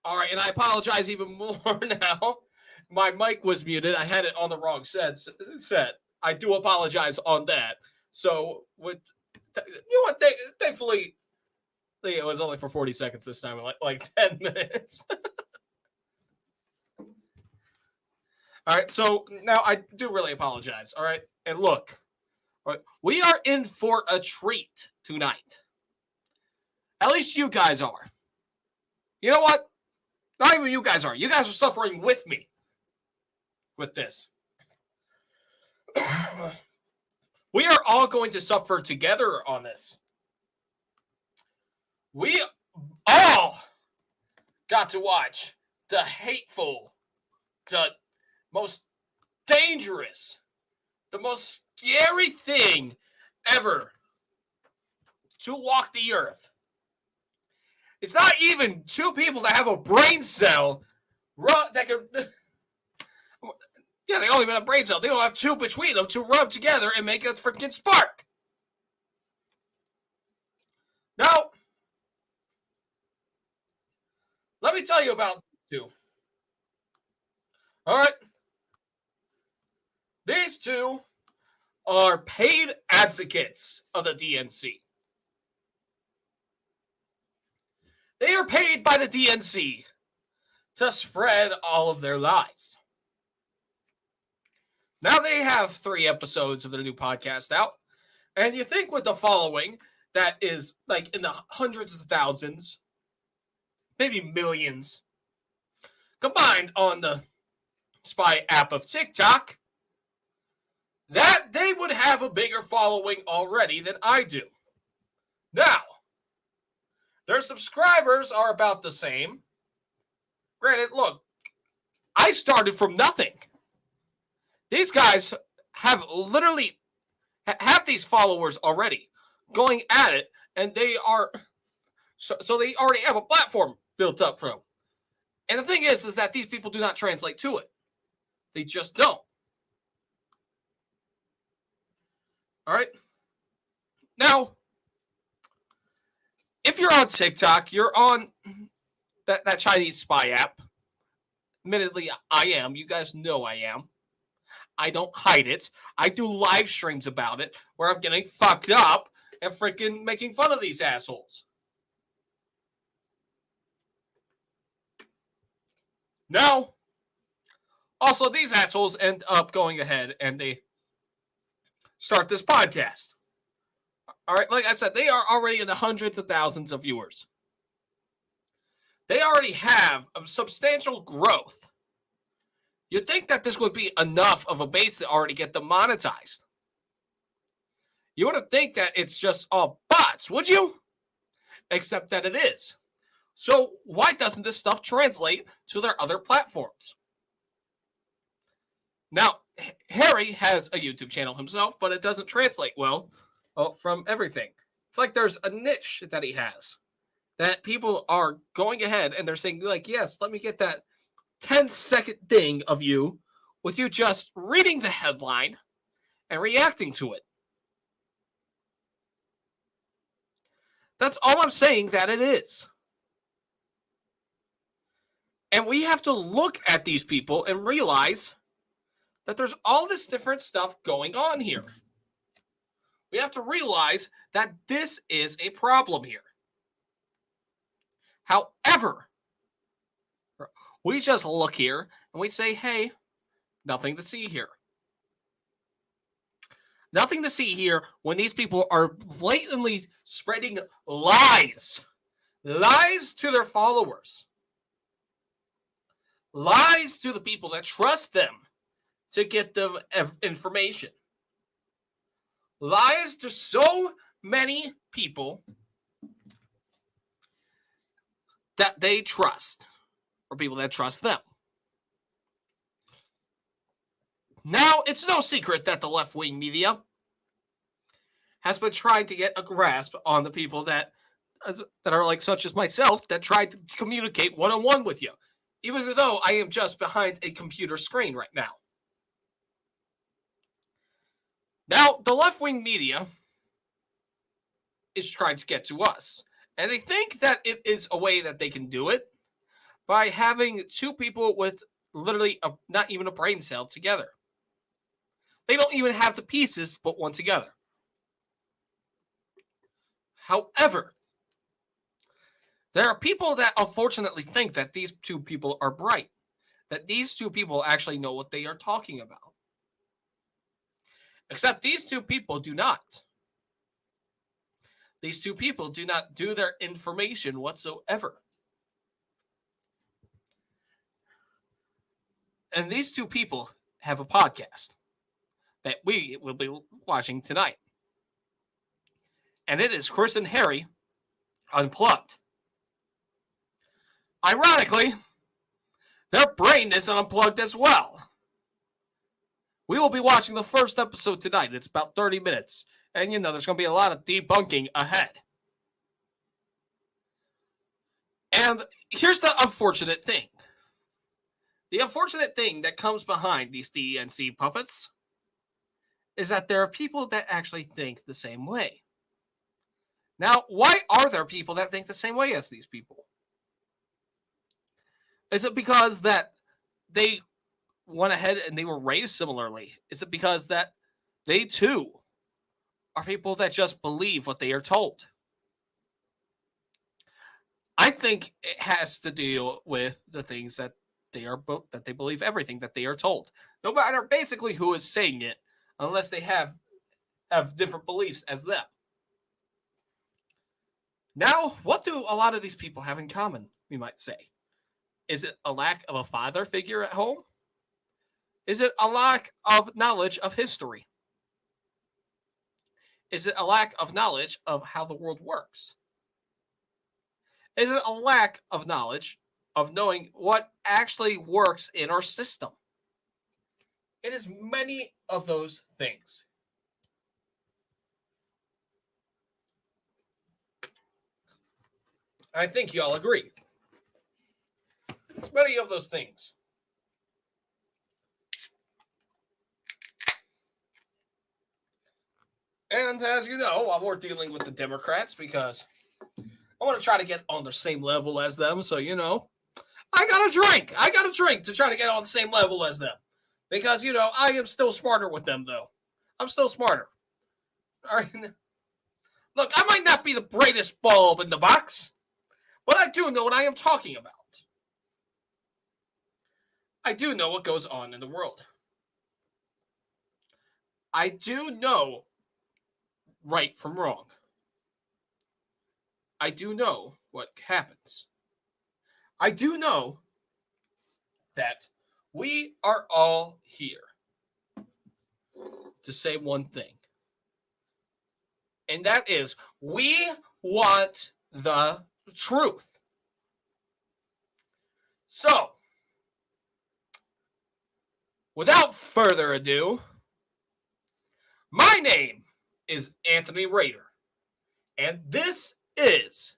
All right, and I apologize even more now. My mic was muted. I had it on the wrong set. I do apologize on that. So, thankfully, it was only for 40 seconds this time, like 10 minutes. All right, so now I do really apologize. All right, and look, all right, we are in for a treat tonight. At least you guys are. You know what? Not even you guys are. You guys are suffering with me with this. We are all going to suffer together on this. We all got to watch the hateful, the most dangerous, the most scary thing ever to walk the earth. It's not even two people that have a brain cell that can. Yeah, they don't even have a brain cell. They don't have two between them to rub together and make a freaking spark. Now, let me tell you about these two. All right. These two are paid advocates of the DNC. They are paid by the DNC to spread all of their lies. Now they have 3 episodes of their new podcast out. And you think with the following that is like in the hundreds of thousands, maybe millions, combined on the spy app of TikTok, that they would have a bigger following already than I do. Now, their subscribers are about the same. Granted, look, I started from nothing. These guys have literally have these followers already going at it, and they are so they already have a platform built up for them. And the thing is that these people do not translate to it. They just don't. All right. Now, if you're on TikTok, you're on that Chinese spy app. Admittedly, I am. You guys know I am. I don't hide it. I do live streams about it where I'm getting fucked up and freaking making fun of these assholes. Now, also, these assholes end up going ahead and they start this podcast. All right, like I said, they are already in the hundreds of thousands of viewers. They already have a substantial growth. You'd think that this would be enough of a base to already get them monetized. You wouldn't think that it's just all bots, would you? Except that it is. So why doesn't this stuff translate to their other platforms? Now, Harry has a YouTube channel himself, but it doesn't translate well from everything. It's like there's a niche that he has that people are going ahead and they're saying, like, yes, let me get that 10-second thing of you with you just reading the headline and reacting to it. That's all I'm saying that it is. And we have to look at these people and realize that there's all this different stuff going on here. We have to realize that this is a problem here. However, we just look here and we say, hey, nothing to see here. Nothing to see here when these people are blatantly spreading lies. Lies to their followers. Lies to the people that trust them to get the information. Lies to so many people that they trust, or people that trust them. Now, it's no secret that the left-wing media has been trying to get a grasp on the people that are like such as myself that tried to communicate one-on-one with you, even though I am just behind a computer screen right now. Now, the left-wing media is trying to get to us, and they think that it is a way that they can do it by having two people with literally not even a brain cell together. They don't even have the pieces to put one together. However, there are people that unfortunately think that these two people are bright, that these two people actually know what they are talking about. Except these two people do not. These two people do not do their information whatsoever. And these two people have a podcast that we will be watching tonight. And it is Chris and Harry Unplugged. Ironically, their brain is unplugged as well. We will be watching the first episode tonight. It's about 30 minutes. And, there's going to be a lot of debunking ahead. And here's the unfortunate thing. The unfortunate thing that comes behind these DNC puppets is that there are people that actually think the same way. Now, why are there people that think the same way as these people? Is it because that they went ahead and they were raised similarly? Is it because that they too are people that just believe what they are told? I think it has to deal with the things that they believe everything that they are told, no matter basically who is saying it, unless they have different beliefs as them. Now, what do a lot of these people have in common, we might say? Is it a lack of a father figure at home? Is it a lack of knowledge of history? Is it a lack of knowledge of how the world works? Is it a lack of knowledge of knowing what actually works in our system? It is many of those things. I think y'all agree. It's many of those things. And as you know, we're dealing with the Democrats because I want to try to get on the same level as them. So, I got a drink. I got a drink to try to get on the same level as them. Because, I am still smarter with them, though. I'm still smarter. All right. Look, I might not be the brightest bulb in the box, but I do know what I am talking about. I do know what goes on in the world. I do know right from wrong. I do know what happens. I do know that we are all here to say one thing. And that is, we want the truth. So, without further ado, my name is Anthony Rader, and this is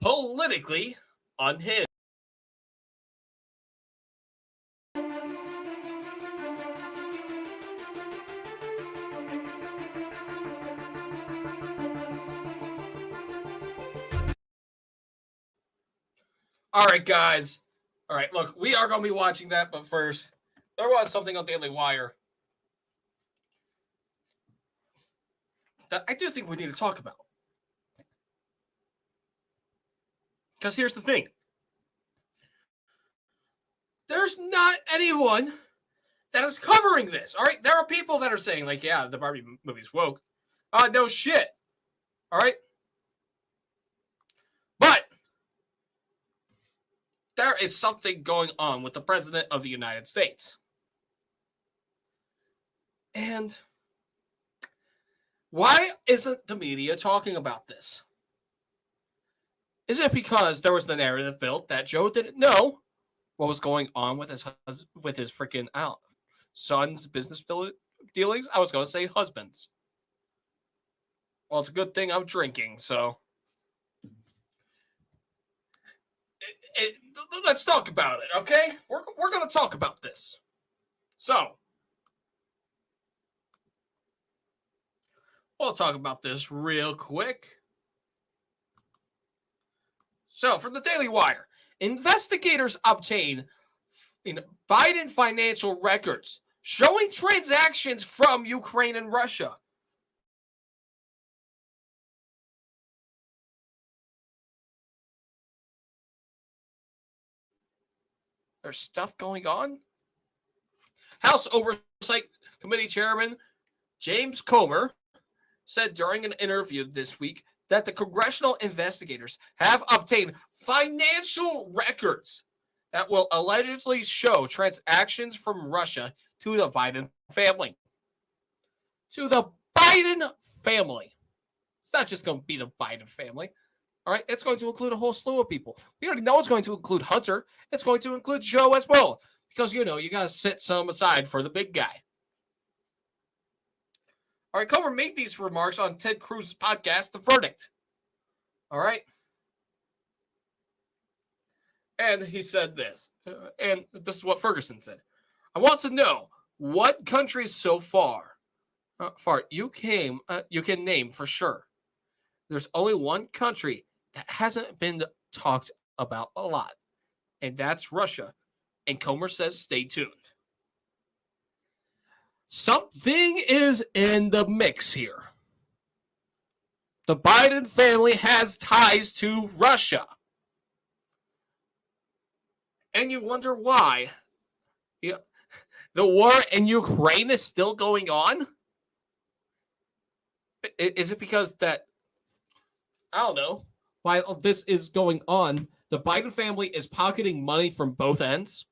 Politically Unhinged. All right, guys. All right, look, we are going to be watching that, but first, there was something on Daily Wire that I do think we need to talk about. Because here's the thing. There's not anyone that is covering this, all right? There are people that are saying, like, yeah, the Barbie movie's woke. No shit, all right? But there is something going on with the President of the United States. And why isn't the media talking about this? Is it because there was the narrative built that Joe didn't know what was going on with his freaking son's business dealings? I was going to say husbands. Well, it's a good thing I'm drinking, so let's talk about it, okay? We're going to talk about this. So, we'll talk about this real quick. So, from the Daily Wire, investigators obtain Biden financial records showing transactions from Ukraine and Russia. There's stuff going on. House Oversight Committee Chairman James Comer said during an interview this week that the congressional investigators have obtained financial records that will allegedly show transactions from Russia to the Biden family. To the Biden family. It's not just going to be the Biden family. All right, it's going to include a whole slew of people. We already know it's going to include Hunter. It's going to include Joe as well. Because, you got to set some aside for the big guy. All right, Comer made these remarks on Ted Cruz's podcast, The Verdict. All right. And he said this. And this is what Ferguson said. I want to know what countries so far you can name for sure. There's only one country that hasn't been talked about a lot, and that's Russia. And Comer says, stay tuned. Something is in the mix here. The Biden family has ties to Russia. And you wonder why. The war in Ukraine is still going on? Is it because that, I don't know, while this is going on, the Biden family is pocketing money from both ends?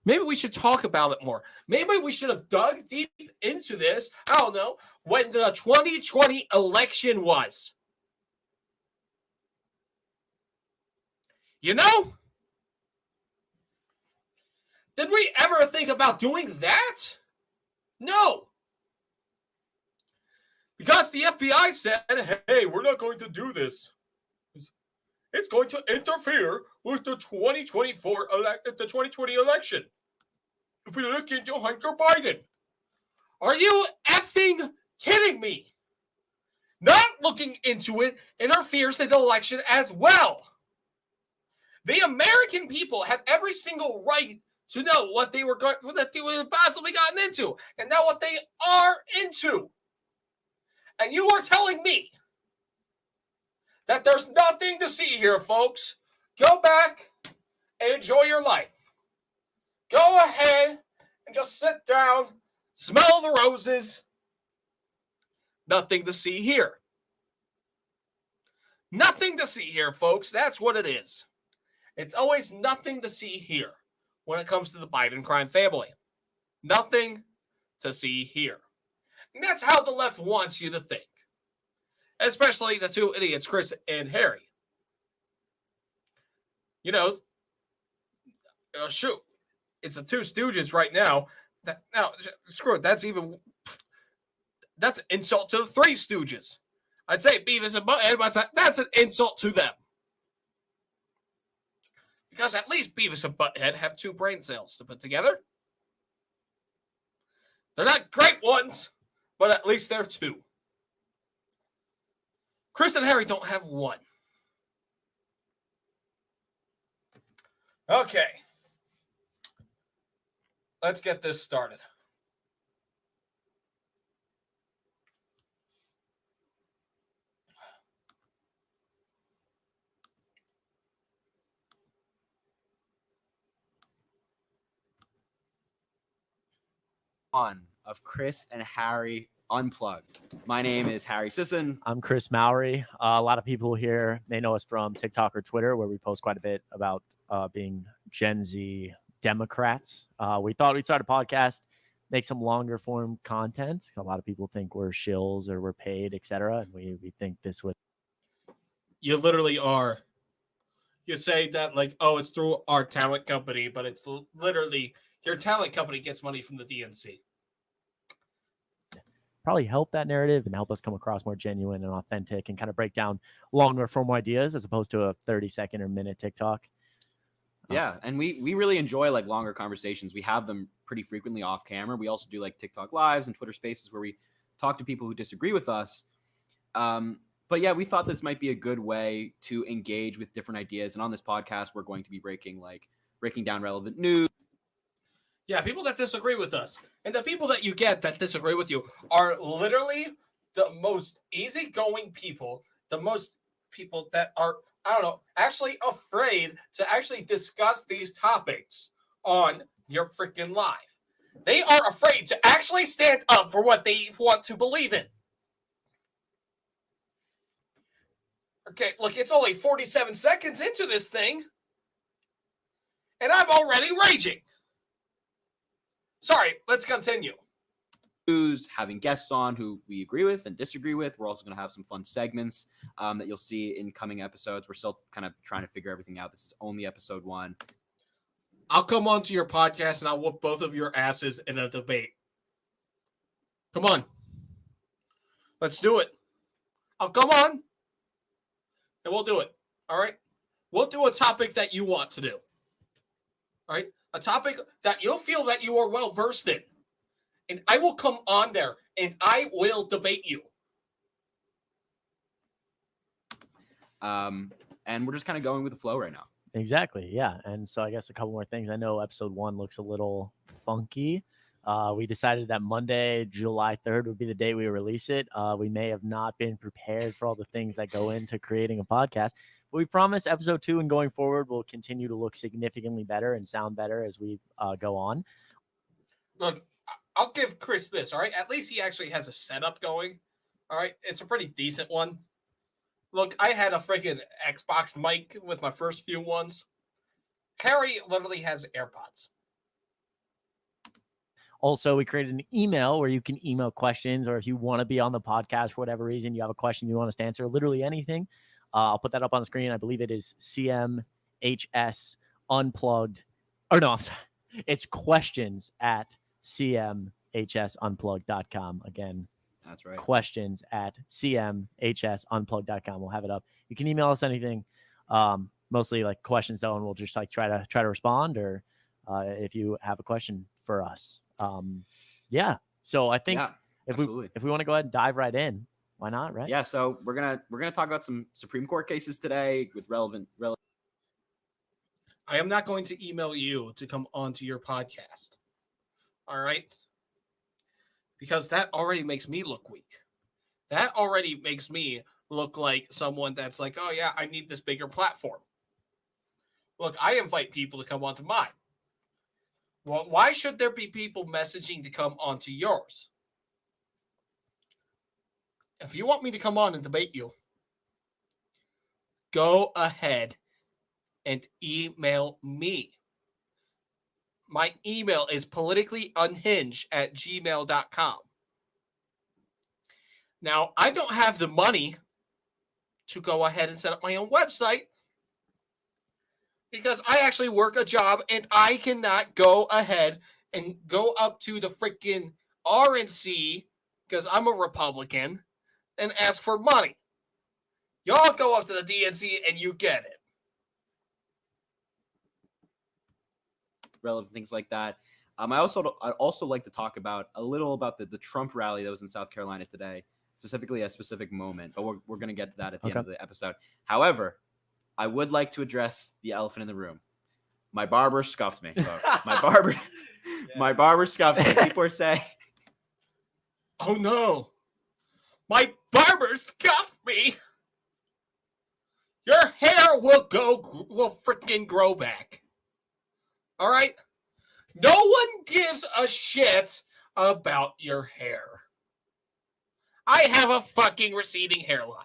Maybe we should talk about it more. Maybe we should have dug deep into this, I don't know, when the 2020 election was. Did we ever think about doing that? No. Because the FBI said, hey, we're not going to do this. It's going to interfere with the 2020 election. If we look into Hunter Biden. Are you effing kidding me? Not looking into it interferes with the election as well. The American people had every single right to know what they were possibly gotten into, and now what they are into. And you are telling me that there's nothing to see here, folks. Go back and enjoy your life. Go ahead and just sit down, smell the roses. Nothing to see here. Nothing to see here, folks. That's what it is. It's always nothing to see here when it comes to the Biden crime family. Nothing to see here. And that's how the left wants you to think. Especially the two idiots, Chris and Harry. Shoot. It's the two stooges right now. Now, screw it. That's an insult to the three stooges. I'd say Beavis and Butthead, but that's an insult to them. Because at least Beavis and Butthead have two brain cells to put together. They're not great ones, but at least they're two. Chris and Harry don't have one. Okay. Let's get this started. Of Chris and Harry Unplugged. My name is Harry Sisson. I'm Chris Mowry. A lot of people here may know us from TikTok or Twitter, where we post quite a bit about being Gen Z Democrats. We thought we'd start a podcast, make some longer form content. A lot of people think we're shills or we're paid, etc. And we think this would. You literally are. You say that like, oh, it's through our talent company, but it's literally your talent company gets money from the DNC. Probably help that narrative and help us come across more genuine and authentic and kind of break down longer form ideas as opposed to a 30-second or minute TikTok. Yeah, and we really enjoy like longer conversations. We have them pretty frequently off camera. We also do like TikTok lives and Twitter spaces where we talk to people who disagree with us. But yeah, we thought this might be a good way to engage with different ideas. And on this podcast, we're going to be breaking down relevant news. Yeah, people that disagree with us. And the people that you get that disagree with you are literally the most easygoing people, the most people that are, I don't know, actually afraid to actually discuss these topics on your freaking live. They are afraid to actually stand up for what they want to believe in. Okay, look, it's only 47 seconds into this thing, and I'm already raging. Sorry, let's continue. Having guests on who we agree with and disagree with. We're also going to have some fun segments that you'll see in coming episodes. We're still kind of trying to figure everything out. This is only episode 1. I'll come on to your podcast and I'll whoop both of your asses in a debate. Come on. Let's do it. I'll come on and we'll do it. All right? We'll do a topic that you want to do. All right? A topic that you'll feel that you are well versed in. And I will come on there and I will debate you. And we're just kind of going with the flow right now. Exactly. Yeah. And so I guess a couple more things. I know episode 1 looks a little funky. We decided that Monday, July 3rd would be the day we release it. We may have not been prepared for all the things that go into creating a podcast, but we promise episode 2 and going forward will continue to look significantly better and sound better as we go on. Look, I'll give Chris this, all right? At least he actually has a setup going, all right? It's a pretty decent one. Look, I had a freaking Xbox mic with my first few ones. Harry literally has AirPods. Also, we created an email where you can email questions, or if you want to be on the podcast for whatever reason, you have a question you want us to answer, literally anything. I'll put that up on the screen. I believe it is CMHS Unplugged. Or no, I'm sorry. It's questions at cmhsunplugged.com. Again, that's right. Questions at cmhsunplugged.com. We'll have it up. You can email us anything, mostly like questions though, and we'll just like try to respond, or if you have a question for us. Yeah. So I think if we want to go ahead and dive right in, why not? Right. Yeah. So we're gonna talk about some Supreme Court cases today with relevant. I am not going to email you to come onto your podcast. All right. Because that already makes me look weak. That already makes me look like someone that's like, oh yeah, I need this bigger platform. Look, I invite people to come onto mine. Well, why should there be people messaging to come onto yours? If you want me to come on and debate you, go ahead and email me. My email is politicallyunhinged@gmail.com. Now, I don't have the money to go ahead and set up my own website because I actually work a job and I cannot go ahead and go up to the freaking RNC because I'm a Republican and ask for money. Y'all go up to the DNC and you get it. Relevant things like that. I also like to talk about a little about the Trump rally that was in South Carolina today, specifically a specific moment, but we're going to get to that at the end of the episode. However, I would like to address the elephant in the room. My barber scuffed me. My barber scuffed me. People are saying, "Oh no, my barber scuffed me." Your hair will freaking grow back. All right? No one gives a shit about your hair. I have a fucking receding hairline.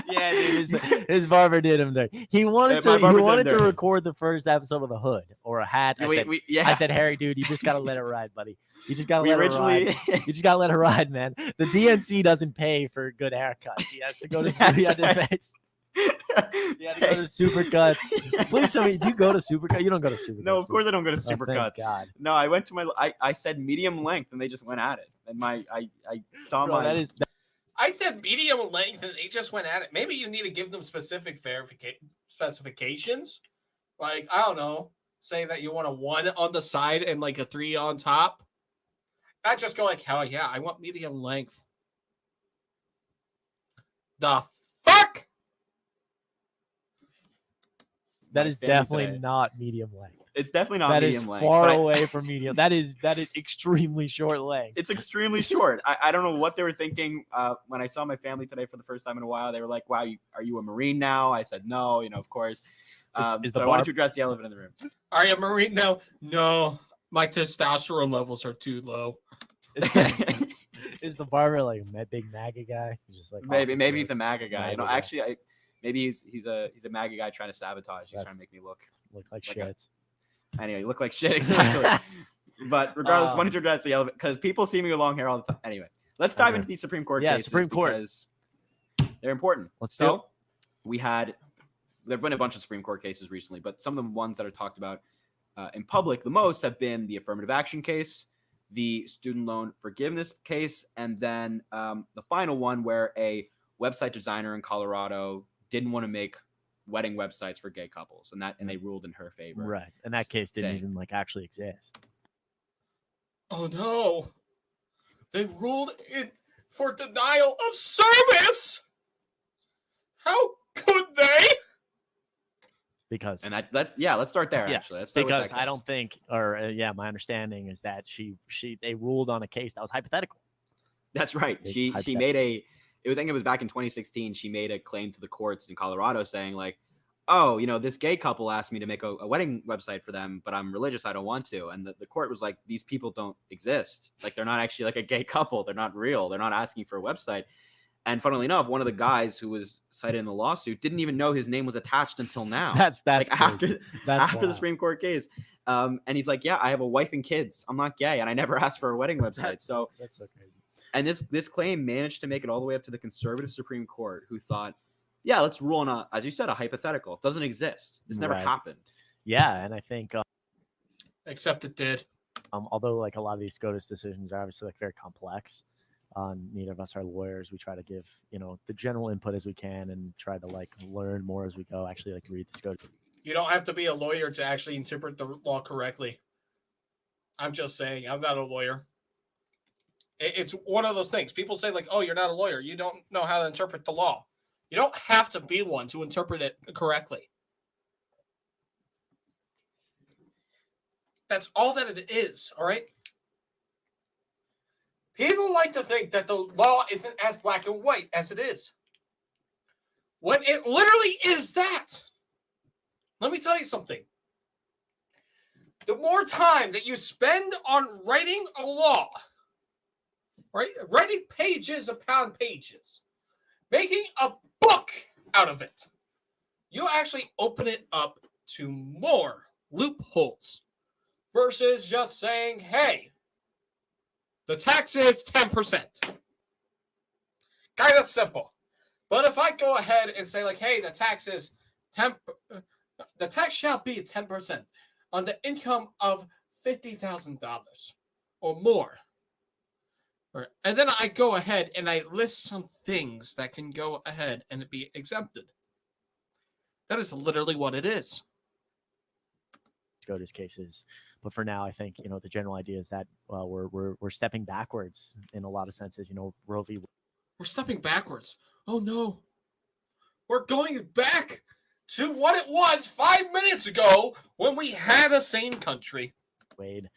Yeah, dude, his barber did him dirty. He wanted to record the first episode of The Hood or a hat. I said, Harry, dude, you just gotta let it ride, buddy. You just gotta let it ride. You just gotta let it ride, man. The DNC doesn't pay for good haircuts. He has to go to He had to go to Supercuts. Please tell me, do you go to Supercuts? You don't go to Supercuts. No, of course I don't go to Supercuts. God. No, I went to I said medium length and they just went at it. And I saw I said medium length and they just went at it. Maybe you need to give them specific specifications. Like, I don't know, say that you want a 1 on the side and like a 3 on top. I just go like, hell yeah, I want medium length. the fuck? That My is family definitely today. not medium length. It's definitely not That is medium length. far but away from medium. That is extremely short length. It's extremely short. I don't know what they were thinking when I saw my family today for the first time in a while. They were like, "Wow, are you a Marine now?" I said, "No, of course." Is So the I wanted to address the elephant in the room. Are you a Marine now? No, my testosterone levels are too low. Is the barber like a big MAGA guy? He's just like maybe he's a MAGA guy. MAGA guy. Actually, maybe he's a MAGA guy trying to sabotage. He's trying to make me look like like shit. Anyway, you look like shit, exactly. But regardless, wanted to address the elephant because people see me with long hair all the time. Anyway, let's dive into these Supreme Court cases because they're important. There've been a bunch of Supreme Court cases recently, but some of the ones that are talked about in public the most have been the affirmative action case, the student loan forgiveness case, and then the final one where a website designer in Colorado didn't want to make wedding websites for gay couples, and they ruled in her favor. Right, and that case didn't even actually exist. Oh no! They ruled in for denial of service. How could they? Because let's start there. Actually, let's start because with that case. I don't think, or my understanding is that they ruled on a case that was hypothetical. That's right. She made I think it was back in 2016. She made a claim to the courts in Colorado saying like, "Oh, this gay couple asked me to make a wedding website for them, but I'm religious. I don't want to." And the court was like, "These people don't exist. Like, they're not actually like a gay couple. They're not real. They're not asking for a website." And funnily enough, one of the guys who was cited in the lawsuit didn't even know his name was attached until now. That's like after wild. The Supreme Court case. And he's like, "Yeah, I have a wife and kids. I'm not gay, and I never asked for a wedding website." So that's so crazy. And this claim managed to make it all the way up to the conservative Supreme Court, who thought, "Yeah, let's rule on as you said, a hypothetical. It doesn't exist. This never happened." Yeah, and I think, except it did. Although like a lot of these SCOTUS decisions are obviously like very complex. Neither of us are lawyers. We try to give the general input as we can and try to like learn more as we go. Actually, like read the SCOTUS. You don't have to be a lawyer to actually interpret the law correctly. I'm just saying, I'm not a lawyer. It's one of those things. People say like, "Oh, you're not a lawyer. You don't know how to interpret the law." You don't have to be one to interpret it correctly. That's all that it is, all right? People like to think that the law isn't as black and white as it is, when it literally is that. Let me tell you something. The more time that you spend on writing a law, right? Writing pages upon pages, making a book out of it, you actually open it up to more loopholes versus just saying, "Hey, the tax is 10%. Kind of simple. But if I go ahead and say like, "Hey, the tax is 10%, the tax shall be 10% on the income of $50,000 or more." Right. And then I go ahead and I list some things that can go ahead and be exempted. That is literally what it is. SCOTUS cases, but for now, I think the general idea is that we're stepping backwards in a lot of senses. Roe v. We're stepping backwards. Oh no, we're going back to what it was 5 minutes ago when we had a sane country. Wade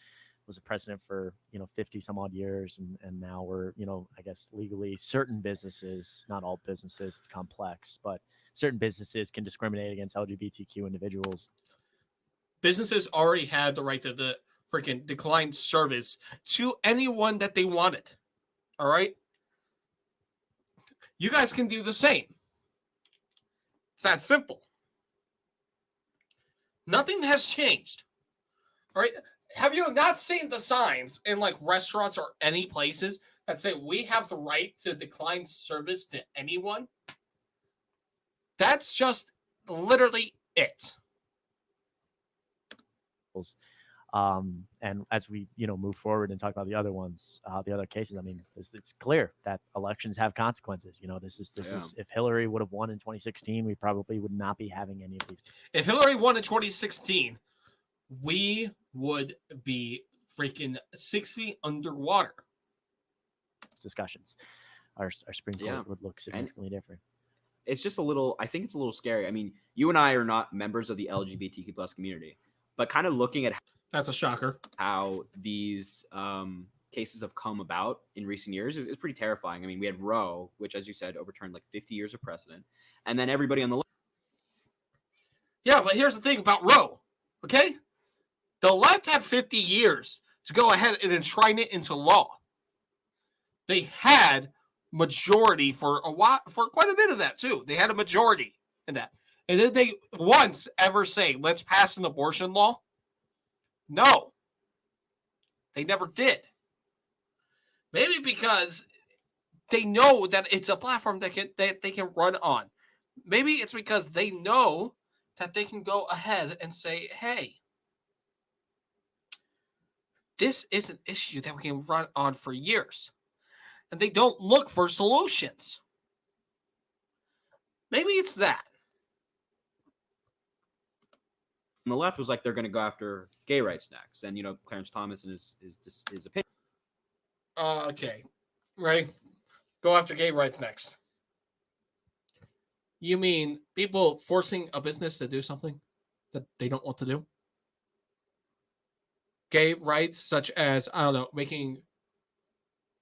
was a precedent for 50 some odd years, and now we're I guess legally certain businesses, not all businesses, it's complex, but certain businesses can discriminate against LGBTQ individuals. Businesses already had the right to the freaking decline service to anyone that they wanted. All right, you guys can do the same. It's that simple. Nothing has changed. All right. Have you not seen the signs in like restaurants or any places that say we have the right to decline service to anyone? That's just literally it. And as we move forward and talk about the other ones, the other cases, I mean, it's clear that elections have consequences. This is if Hillary would have won in 2016, we probably would not be having any of these. If Hillary won in 2016, we would be freaking 6 feet underwater. Discussions. Our Supreme Court would look significantly different. it's just a little. I think it's a little scary. I mean, you and I are not members of the LGBTQ plus community, but kind of looking at That's a shocker. how these cases have come about in recent years is pretty terrifying. I mean, we had Roe, which, as you said, overturned like 50 years of precedent, and then everybody on the left. Yeah, but here's the thing about Roe, okay? The left had 50 years to go ahead and enshrine it into law. They had majority for a while, for quite a bit of that too. They had a majority in that. And did they once ever say, let's pass an abortion law? No. They never did. Maybe because they know that it's a platform that they can run on. Maybe it's because they know that they can go ahead and say, hey, this is an issue that we can run on for years. And they don't look for solutions. Maybe it's that. On the left was like they're going to go after gay rights next, and Clarence Thomas and his opinion. Okay, ready? Go after gay rights next. You mean people forcing a business to do something that they don't want to do? Gay rights, such as, I don't know, making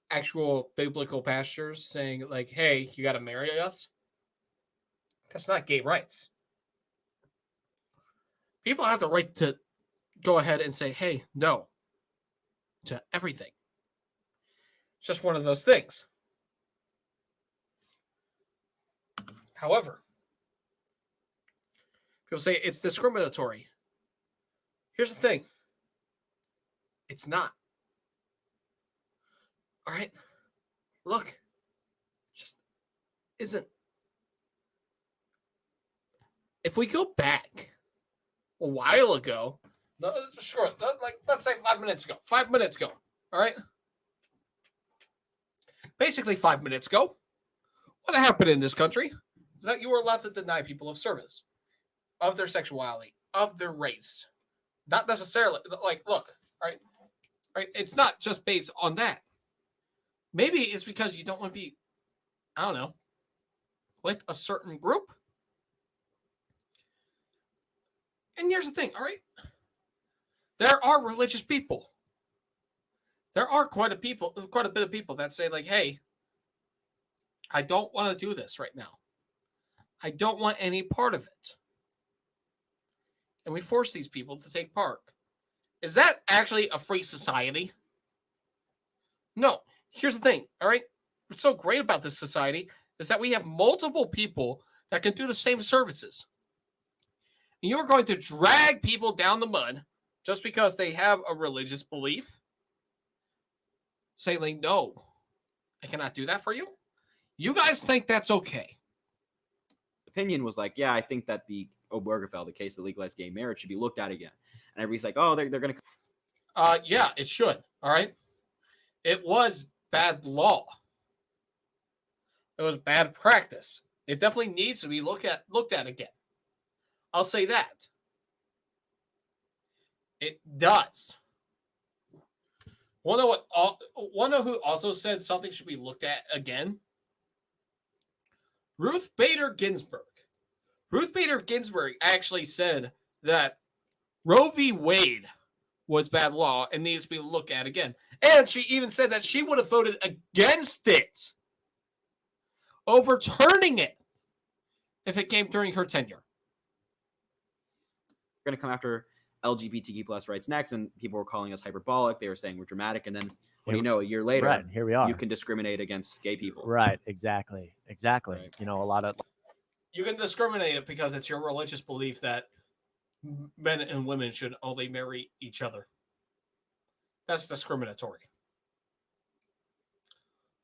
actual biblical pastures saying, like, hey, you got to marry us? That's not gay rights. People have the right to go ahead and say, hey, no to everything. It's just one of those things. However, people say it's discriminatory. Here's the thing. It's not. All right? Look. It just isn't. If we go back a while ago, sure, like let's say 5 minutes ago. 5 minutes ago. All right? Basically 5 minutes ago, what happened in this country is that you were allowed to deny people of service, of their sexuality, of their race. Not necessarily, like, look, right? It's not just based on that. Maybe it's because you don't want to be, I don't know, with a certain group. And here's the thing, all right? There are religious people. There are quite a bit of people that say, like, hey, I don't want to do this right now. I don't want any part of it. And we force these people to take part. Is that actually a free society? No. Here's the thing, all right? What's so great about this society is that we have multiple people that can do the same services. And you're going to drag people down the mud just because they have a religious belief? Say, like, no, I cannot do that for you? You guys think that's okay? Opinion was like, yeah, I think that the Obergefell, the case that legalized gay marriage, should be looked at again. And everybody's like, oh, they're going to. Yeah, it should. All right. It was bad law. It was bad practice. It definitely needs to be looked at again. I'll say that. It does. Wanna know who also said something should be looked at again? Ruth Bader Ginsburg. Ruth Bader Ginsburg actually said that Roe v. Wade was bad law and needs to be looked at again. And she even said that she would have voted against it, overturning it, if it came during her tenure. We're going to come after LGBTQ plus rights next, and people were calling us hyperbolic. They were saying we're dramatic, and then what do you know, a year later, right, here we are. You can discriminate against gay people. Right, exactly. Right. A lot of... You can discriminate it because it's your religious belief that men and women should only marry each other. That's discriminatory.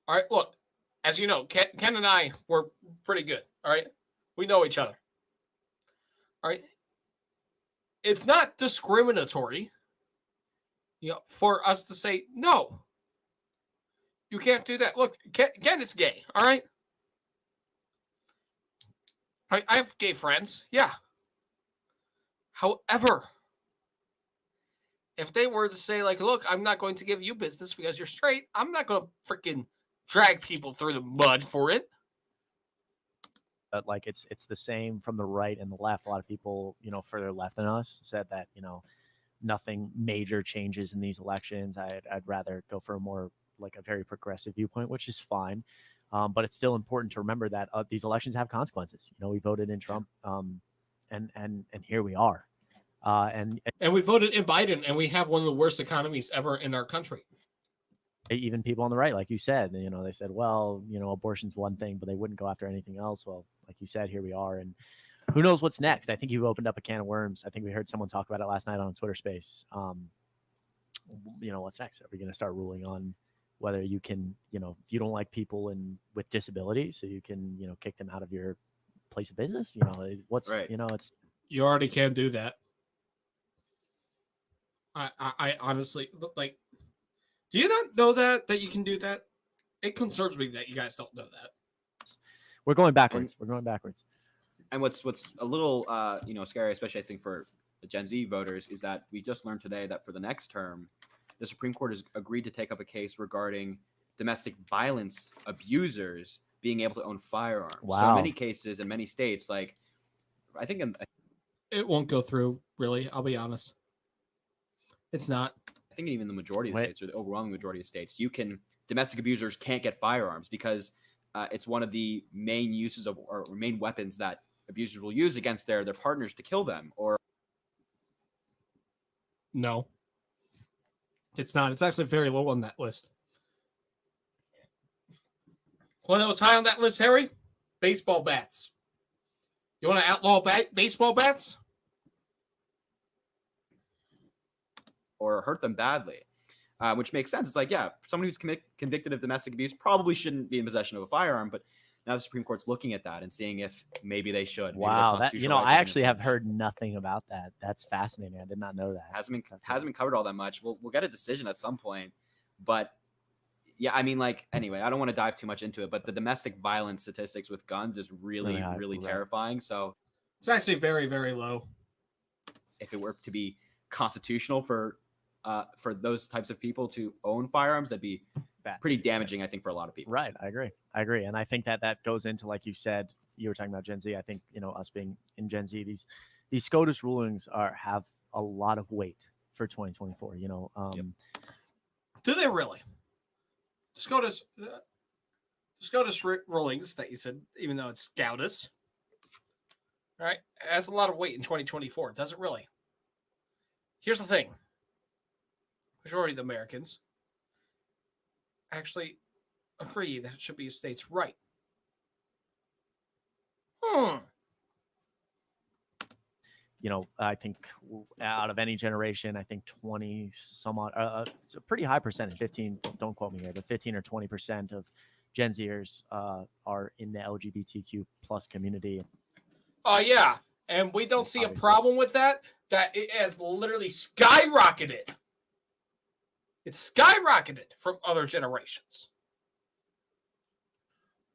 All right, look, as you know, Ken and I were pretty good, all right? We know each other. All right? It's not discriminatory, for us to say, no, you can't do that. Look, Ken is gay, all right? I have gay friends, yeah. However, if they were to say, like, look, I'm not going to give you business because you're straight, I'm not going to freaking drag people through the mud for it. but like it's the same from the right and the left. A lot of people, further left than us said that, nothing major changes in these elections. I'd rather go for a more like a very progressive viewpoint, which is fine. But it's still important to remember that these elections have consequences. We voted in Trump, and here we are. And we voted in Biden, and we have one of the worst economies ever in our country. Even people on the right, like you said, they said, well, abortion's one thing, but they wouldn't go after anything else. Well, like you said, here we are, and who knows what's next? I think you've opened up a can of worms. I think we heard someone talk about it last night on Twitter Space. What's next? Are we going to start ruling on whether you can, you don't like people with disabilities, so you can, kick them out of your place of business? What's right. It's you already can do that. I honestly like. Do you not know that you can do that? It concerns me that you guys don't know that. We're going backwards. We're going backwards. And what's a little scary, especially I think for the Gen Z voters, is that we just learned today that for the next term, the Supreme Court has agreed to take up a case regarding domestic violence abusers being able to own firearms. Wow. So many cases in many states, like I think it won't go through. Really, I'll be honest. It's not. I think even the majority of states, or the overwhelming majority of states, domestic abusers can't get firearms because it's one of the main uses of or main weapons that abusers will use against their partners to kill them. Or no, it's not. It's actually very low on that list. Want to know what's high on that list, Harry? Baseball bats. You want to outlaw baseball bats? Or hurt them badly, which makes sense. It's like, yeah, someone who's convicted of domestic abuse probably shouldn't be in possession of a firearm, but now the Supreme Court's looking at that and seeing if maybe they should. Wow, I actually have heard nothing about that. That's fascinating. I did not know that. Hasn't been covered all that much. We'll get a decision at some point, but yeah, I mean, like, anyway, I don't want to dive too much into it, but the domestic violence statistics with guns is really terrifying. So it's actually very, very low. If it were to be constitutional for those types of people to own firearms, that'd be pretty damaging, I think, for a lot of people. Right. I agree. And I think that goes into, like you said, you were talking about Gen Z. I think, us being in Gen Z, these SCOTUS rulings have a lot of weight for 2024, Yep. Do they really? SCOTUS rulings that you said, even though it's SCOTUS, right, has a lot of weight in 2024. Does it really? Here's the thing. Majority of the Americans actually agree that it should be a state's right. I think out of any generation, I think 20 some odd, it's a pretty high percentage, 15, don't quote me here, but 15 or 20% of Gen Zers are in the LGBTQ plus community. Yeah. And we don't see a problem with that it has literally skyrocketed. It's skyrocketed from other generations.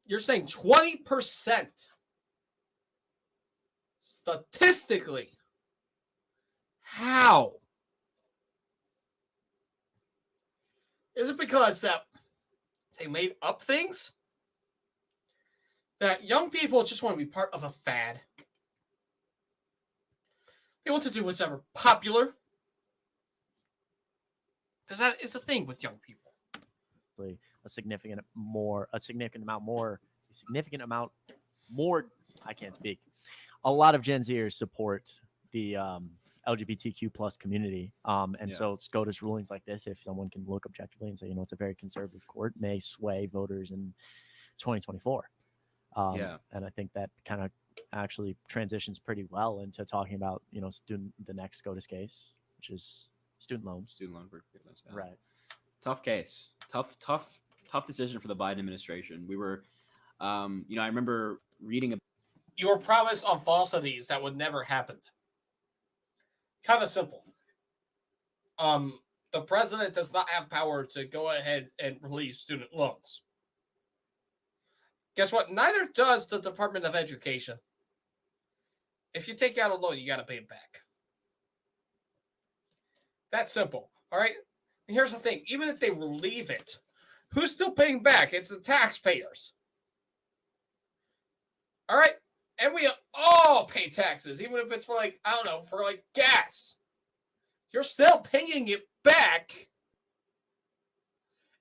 You're saying 20% statistically. How? Is it because that they made up things? That young people just want to be part of a fad? They want to do whatever popular. Because that is a thing with young people. A significant amount more. I can't speak. A lot of Gen Zers support the LGBTQ plus community. So SCOTUS rulings like this, if someone can look objectively and say, it's a very conservative court, may sway voters in 2024. And I think that kind of actually transitions pretty well into talking about, the next SCOTUS case, which is student loan forgiveness. Yeah. Right. Tough case. Tough decision for the Biden administration. We were, I remember reading. You were promised on falsities that would never happen. Kind of simple. The president does not have power to go ahead and release student loans. Guess what? Neither does the Department of Education. If you take out a loan, you got to pay it back. That's simple. All right. And here's the thing. Even if they relieve it, who's still paying back? It's the taxpayers. All right. And we all pay taxes, even if it's for like, I don't know, for like gas. You're still paying it back.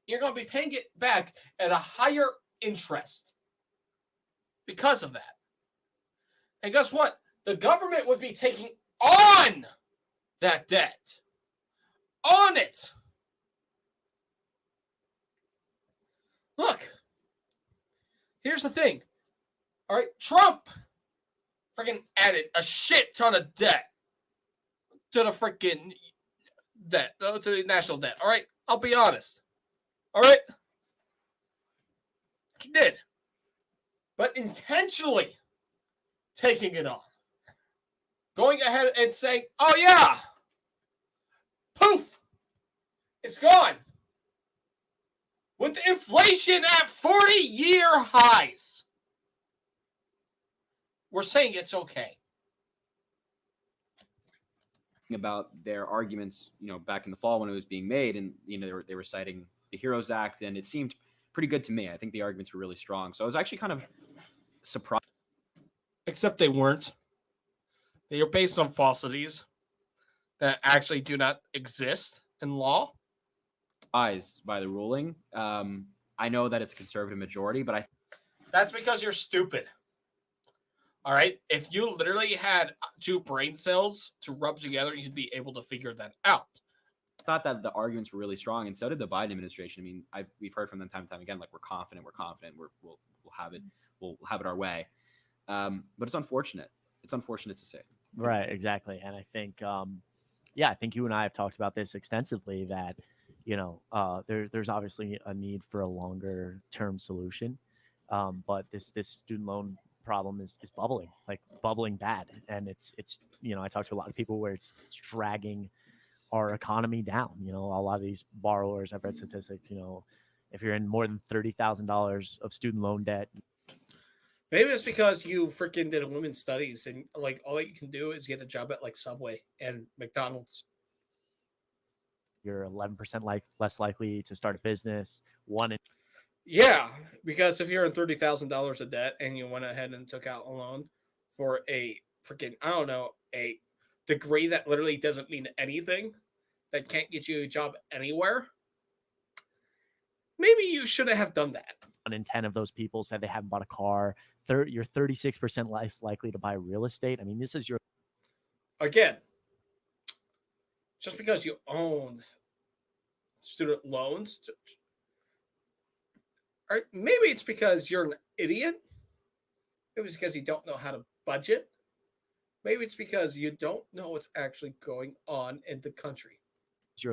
You're going to be paying it back at a higher interest because of that. And guess what? The government would be taking on that debt. On it. Look. Here's the thing. All right. Trump freaking added a shit ton of debt to the freaking debt, to the national debt. All right. I'll be honest. All right. He did. But intentionally taking it on. Going ahead and saying, oh yeah, poof, it's gone. With inflation at 40-year highs, we're saying it's okay. About their arguments, back in the fall when it was being made, and they were citing the Heroes Act, and it seemed pretty good to me. I think the arguments were really strong, so I was actually kind of surprised. Except they weren't. They are based on falsities that actually do not exist in law. By the ruling. I know that it's a conservative majority, but that's because you're stupid. All right. If you literally had two brain cells to rub together, you'd be able to figure that out. I thought that the arguments were really strong, and so did the Biden administration. I mean, we've heard from them time and time again, like we're confident, we'll have it our way. But it's unfortunate. It's unfortunate to say. Right, exactly. And I think, I think you and I have talked about this extensively, that, there's obviously a need for a longer term solution. But this student loan problem is bubbling bad. And it's, I talked to a lot of people where it's dragging our economy down. A lot of these borrowers, I've read statistics, if you're in more than $30,000 of student loan debt. Maybe it's because you freaking did women's studies and like all that you can do is get a job at like Subway and McDonald's. You're 11% less likely to start a business. Yeah, because if you're in $30,000 of debt and you went ahead and took out a loan for a freaking, I don't know, a degree that literally doesn't mean anything, that can't get you a job anywhere, maybe you shouldn't have done that. 1 in 10 of those people said they haven't bought a car. You're 36% less likely to buy real estate. I mean, this is your... Again, just because you own student loans, or maybe it's because you're an idiot. Maybe it's because you don't know how to budget. Maybe it's because you don't know what's actually going on in the country. This is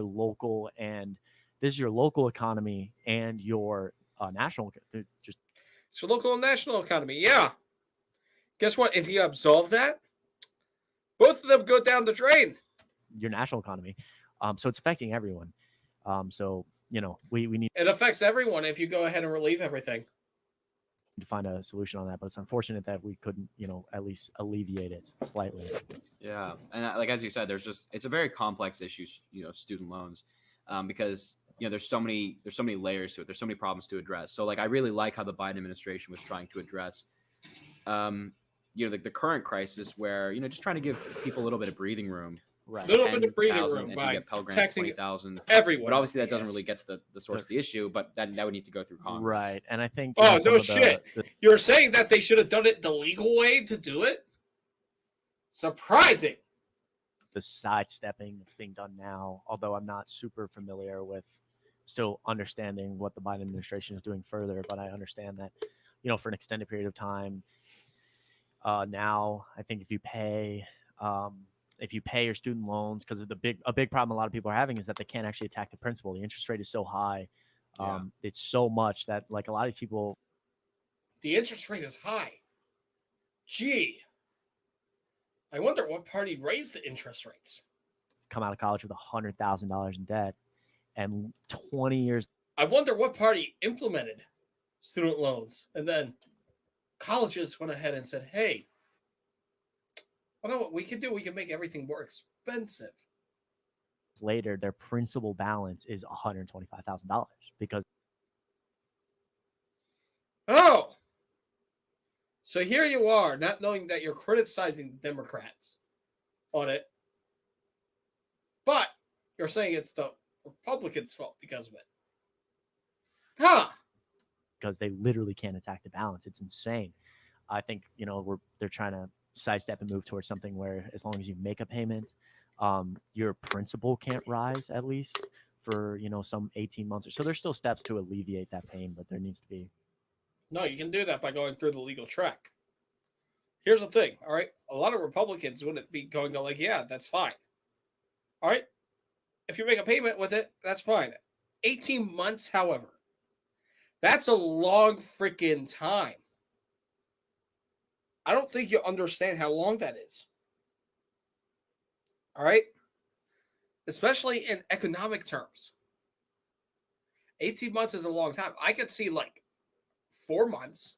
your local economy and your national, just it's your local and national economy. Yeah. Guess what? If you absolve that, both of them go down the drain. Your national economy. So it's affecting everyone. So, we need... It affects everyone if you go ahead and relieve everything. To find a solution on that, but it's unfortunate that we couldn't, at least alleviate it slightly. Yeah. And like, as you said, it's a very complex issue, student loans, because there's so many layers to it. There's so many problems to address. So like, I really like how the Biden administration was trying to address, the current crisis where, just trying to give people a little bit of breathing room. Right. A little bit of breathing room by taxing 20,000 everyone. But obviously that doesn't really get to the source of the issue, but that would need to go through Congress. Right. And I think... Oh, no shit. You're saying that they should have done it the legal way to do it? Surprising. The sidestepping that's being done now, although I'm not super familiar with still understanding what the Biden administration is doing further, but I understand that, for an extended period of time, now I think if you pay your student loans, because of a big problem a lot of people are having is that they can't actually attack the principal. The interest rate is so high. It's so much that like a lot of people... The interest rate is high. Gee. I wonder what party raised the interest rates. Come out of college with $100,000 in debt and 20 years... I wonder what party implemented student loans. And then colleges went ahead and said, hey, I know what we can do. We can make everything more expensive. Later, their principal balance is $125,000 because... Oh! So here you are, not knowing that you're criticizing the Democrats on it, but you're saying it's the Republicans' fault because of it. Huh. Because they literally can't attack the balance. It's insane. I think, they're trying to sidestep and move towards something where as long as you make a payment, your principal can't rise at least for, some 18 months or so. There's still steps to alleviate that pain, but there needs to be. No, you can do that by going through the legal track. Here's the thing, all right? A lot of Republicans wouldn't be going to like, yeah, that's fine. All right? If you make a payment with it, that's fine. 18 months, however, that's a long freaking time. I don't think you understand how long that is. All right? Especially in economic terms. 18 months is a long time. I could see like 4 months.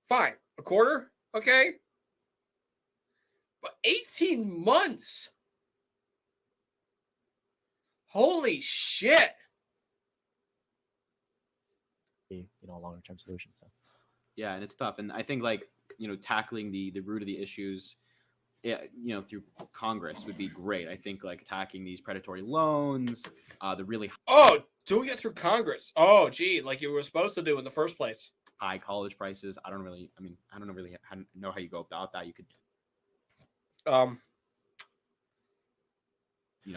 Fine. A quarter? Okay. But 18 months? Holy shit. A longer-term solution. So. Yeah, and it's tough. And I think tackling the root of the issues, through Congress would be great. I think attacking these predatory loans, the really doing it through Congress. Oh, gee, like you were supposed to do in the first place. High college prices. I don't really know how you go about that. You could,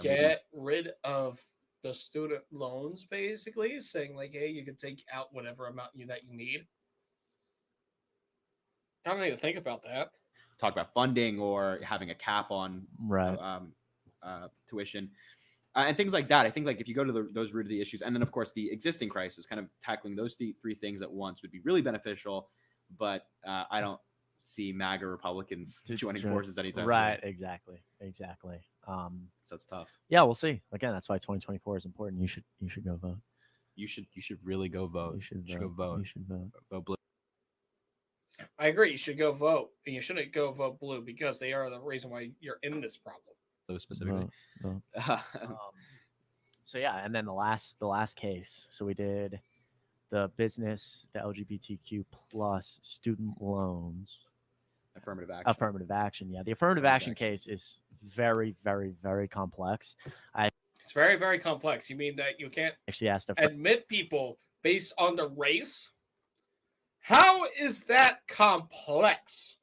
get rid of the student loans, basically saying hey, you can take out whatever amount that you need. I don't even think about that. Talk about funding or having a cap on tuition and things like that. I think if you go to those root of the issues, and then of course the existing crisis, kind of tackling those three things at once would be really beneficial. But I don't see MAGA Republicans joining forces anytime soon. Right, exactly. So it's tough. Yeah, we'll see. Again, that's why 2024 is important. You should go vote. You should really go vote. You should go vote. You should vote. Vote blue. I agree. You should go vote, and you shouldn't go vote blue because they are the reason why you're in this problem. Blue specifically. Vote. So yeah, and then the last case. So we did the business, the LGBTQ plus student loans. Affirmative action. Yeah, the affirmative action case is very, very, very complex. It's very, very complex. You mean that you can't actually admit people based on the race? How is that complex?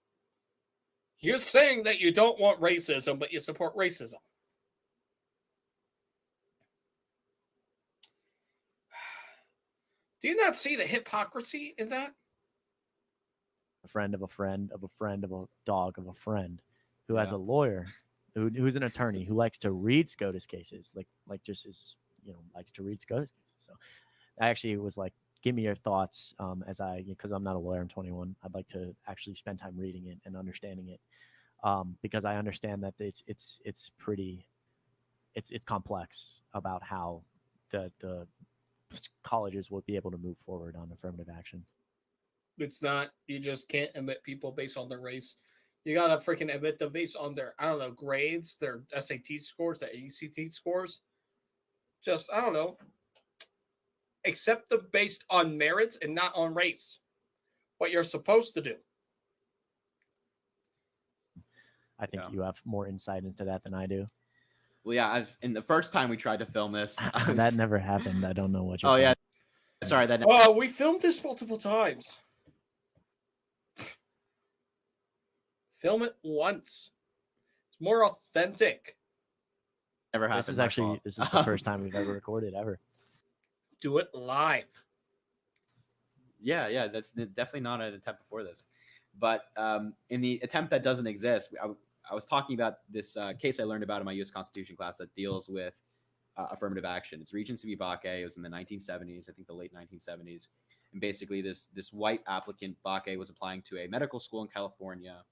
You're saying that you don't want racism, but you support racism. Do you not see the hypocrisy in that? A friend of a friend of a friend of a dog of a friend who has a lawyer who's an attorney who likes to read SCOTUS cases, likes to read SCOTUS cases. So I actually was like, give me your thoughts because I'm not a lawyer, I'm 21. I'd like to actually spend time reading it and understanding it because I understand that it's complex about how the colleges will be able to move forward on affirmative action. It's not. You just can't admit people based on their race. You gotta freaking admit them based on their, grades, their SAT scores, their ACT scores. Just, accept them based on merits and not on race. What you're supposed to do. I think you have more insight into that than I do. Well, yeah, in the first time we tried to film this, that never happened. I don't know what you're. Oh yeah, sorry. We filmed this multiple times. Film it once. It's more authentic. Never happened. This is the first time we've ever recorded ever. Do it live. Yeah, that's definitely not an attempt before this. But in the attempt that doesn't exist, I was talking about this case I learned about in my U.S. Constitution class that deals with affirmative action. It's Regency v. Bakke. It was in the 1970s, I think the late 1970s. And basically this white applicant, Bakke, was applying to a medical school in California,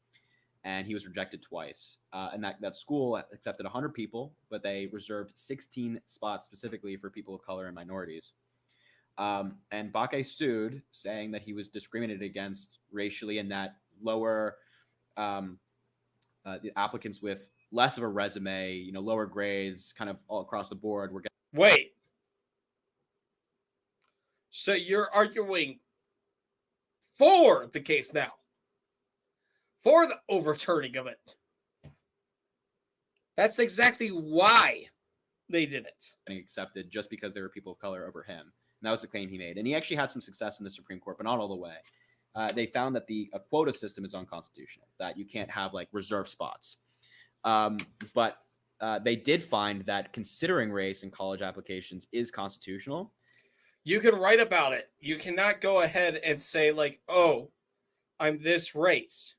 and he was rejected twice. And that school accepted 100 people, but they reserved 16 spots specifically for people of color and minorities. And Bakke sued, saying that he was discriminated against racially and that lower the applicants with less of a resume, lower grades, kind of all across the board, were getting. Wait. So you're arguing for the case now? for the overturning of it. That's exactly why they did it. Accepted just because there were people of color over him. And that was the claim he made. And he actually had some success in the Supreme Court, but not all the way. They found that a quota system is unconstitutional, that you can't have like reserve spots. But they did find that considering race in college applications is constitutional. You can write about it. You cannot go ahead and say like, oh, I'm this race.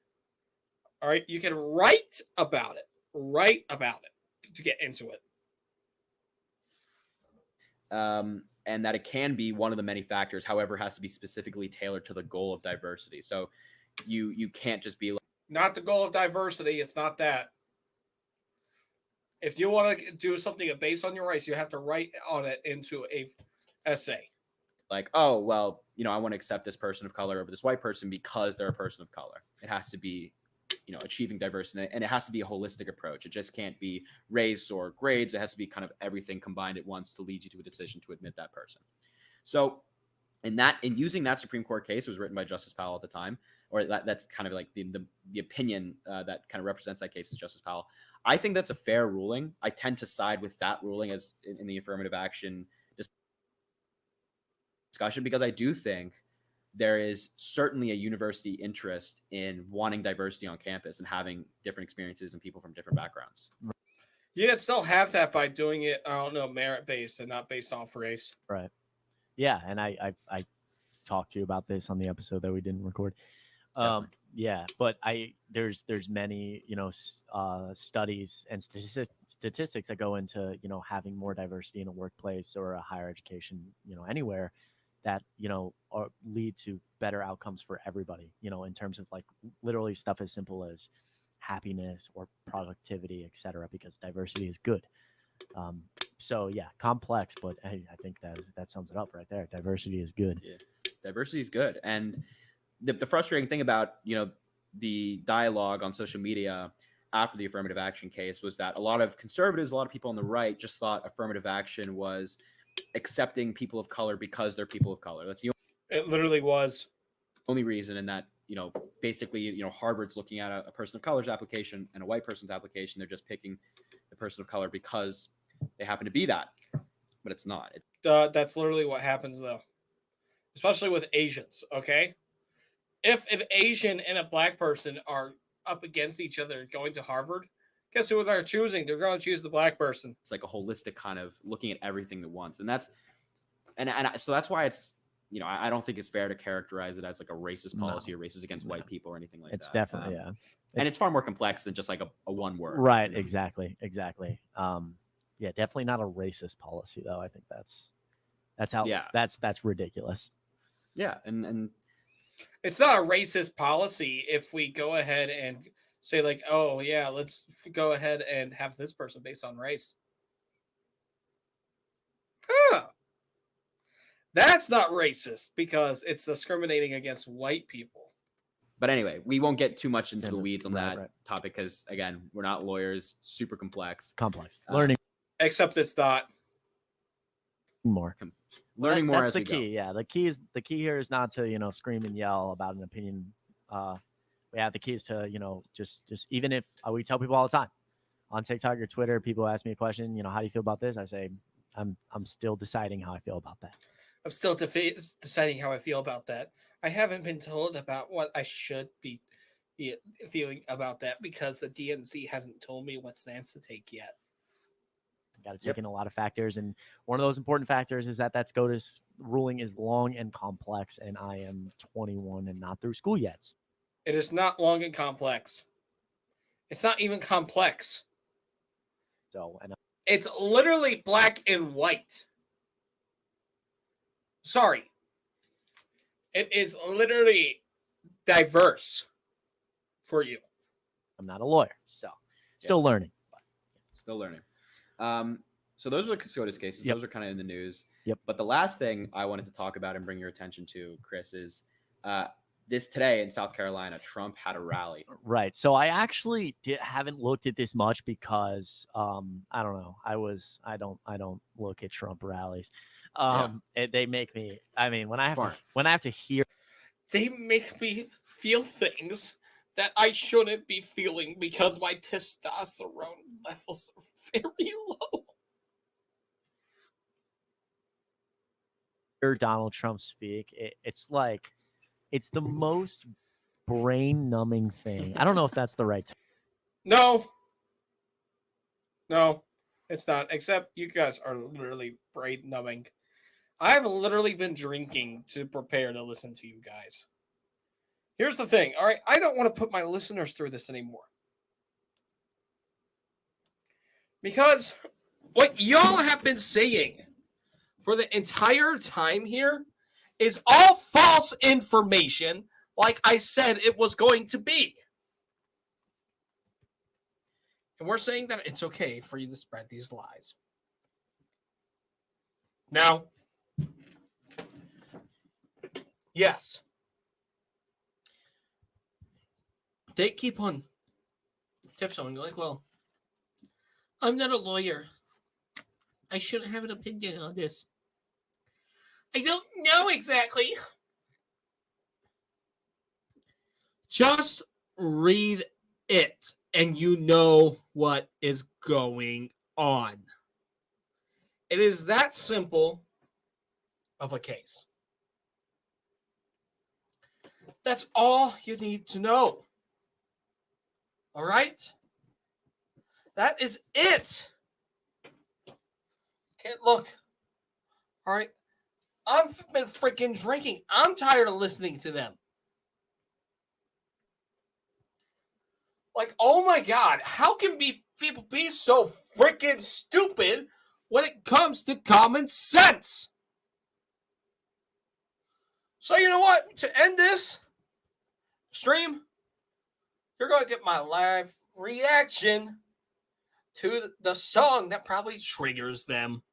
All right. You can write about it to get into it. And that it can be one of the many factors, however, it has to be specifically tailored to the goal of diversity. So you can't just be like, not the goal of diversity. It's not that. If you want to do something based on your race, you have to write on it into a essay. Like, oh, well, I want to accept this person of color over this white person because they're a person of color. It has to be, achieving diversity, and it has to be a holistic approach. It just can't be race or grades. It has to be kind of everything combined at once to lead you to a decision to admit that person. So in using that Supreme Court case, it was written by Justice Powell at the time, or that's kind of like the opinion that kind of represents that case is Justice Powell. I think that's a fair ruling. I tend to side with that ruling as in the affirmative action discussion, because I do think there is certainly a university interest in wanting diversity on campus and having different experiences and people from different backgrounds. You can still have that by doing it, merit-based and not based off race. Right. Yeah, and I talked to you about this on the episode that we didn't record. Yeah, but there's many studies and statistics that go into having more diversity in a workplace or a higher education anywhere that lead to better outcomes for everybody in terms of like literally stuff as simple as happiness or productivity, etc., because diversity is good. So yeah, complex, but hey, I think that sums it up right there. Diversity is good. Yeah, diversity is good. And the frustrating thing about the dialogue on social media after the affirmative action case was that a lot of conservatives, a lot of people on the right just thought affirmative action was accepting people of color because they're people of color. That's it literally was only reason. And that basically Harvard's looking at a person of color's application and a white person's application. They're just picking the person of color because they happen to be that, but it's not. That's literally what happens though, especially with Asians. Okay, if an Asian and a black person are up against each other going to Harvard, guess who they're choosing? They're going to choose the black person. It's like a holistic kind of looking at everything at once, and so that's why it's I don't think it's fair to characterize it as like a racist policy or racist against white people or anything like that. It's definitely and it's far more complex than just like a one word. Right. Exactly. Yeah, definitely not a racist policy though. I think that's how. Yeah. That's ridiculous. Yeah, and it's not a racist policy if we go ahead and say like, oh yeah, let's go ahead and have this person based on race. That's not racist because it's discriminating against white people. But anyway, we won't get too much into the weeds on that topic because, again, we're not lawyers. Super complex. Learning. Except it's not. More. Learning more that's as the we key. go. Yeah, the key here is not to scream and yell about an opinion. The key is to just even if we tell people all the time on TikTok or Twitter, people ask me a question. How do you feel about this? I say I'm still deciding how I feel about that. I'm still deciding how I feel about that. I haven't been told about what I should be feeling about that because the DNC hasn't told me what stance to take yet. Got to take in a lot of factors, and one of those important factors is that SCOTUS ruling is long and complex, and I am 21 and not through school yet. It is not long and complex. It's not even complex. It's literally black and white. Sorry. It is literally diverse for you. I'm not a lawyer, so still learning. Still learning. So those are the SCOTUS cases. Those are kind of in the news. Yep. But the last thing I wanted to talk about and bring your attention to, Chris, is this today in South Carolina, Trump had a rally. Right. So I actually haven't looked at this much because I don't know. I don't look at Trump rallies. They make me. I mean, when I have to hear, they make me feel things that I shouldn't be feeling because my testosterone levels are very low. Hear Donald Trump speak, it's like, it's the most brain-numbing thing. I don't know if that's the right term. No, it's not. Except you guys are literally brain numbing. I've literally been drinking to prepare to listen to you guys. Here's the thing, all right? I don't want to put my listeners through this anymore. Because what y'all have been saying for the entire time here is all false information, like I said it was going to be. And we're saying that it's okay for you to spread these lies. Now, yes, they keep on tiptoeing like, well, I'm not a lawyer. I shouldn't have an opinion on this. I don't know exactly. Just read it and you know what is going on. It is that simple of a case. That's all you need to know. All right? That is it. Okay, look. All right. I've been freaking drinking. I'm tired of listening to them. Like, oh my God, how can people be so freaking stupid when it comes to common sense? So you know what? To end this stream, you're going to get my live reaction to the song that probably triggers them.